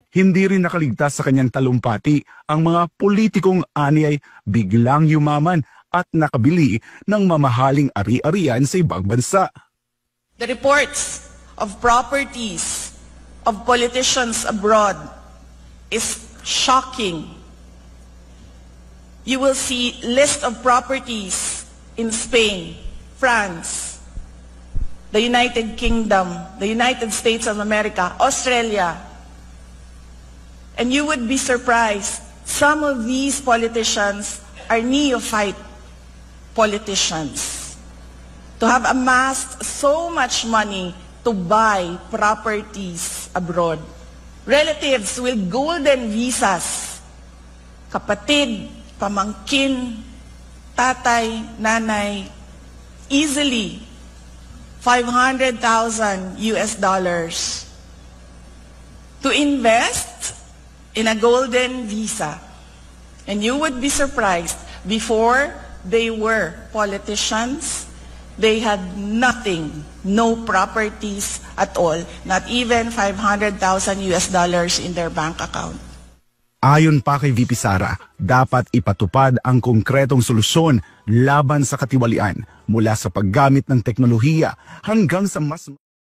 Hindi rin nakaligtas sa kanyang talumpati ang mga politikong ani ay biglang yumaman at nakabili ng mamahaling ari-arian sa ibang bansa. The reports of properties of politicians abroad is shocking. You will see list of properties in Spain, France, the United Kingdom, the United States of America, Australia. And you would be surprised, some of these politicians are neophyte politicians. To have amassed so much money to buy properties abroad. Relatives with golden visas, kapatid, pamangkin, tatay, nanay, easily $500,000 to invest in a golden visa. And you would be surprised, before they were politicians, they had nothing, no properties at all, not even $500,000 in their bank account. Ayon pa kay VP Sara, dapat ipatupad ang konkretong solusyon laban sa katiwalian mula sa paggamit ng teknolohiya hanggang sa mas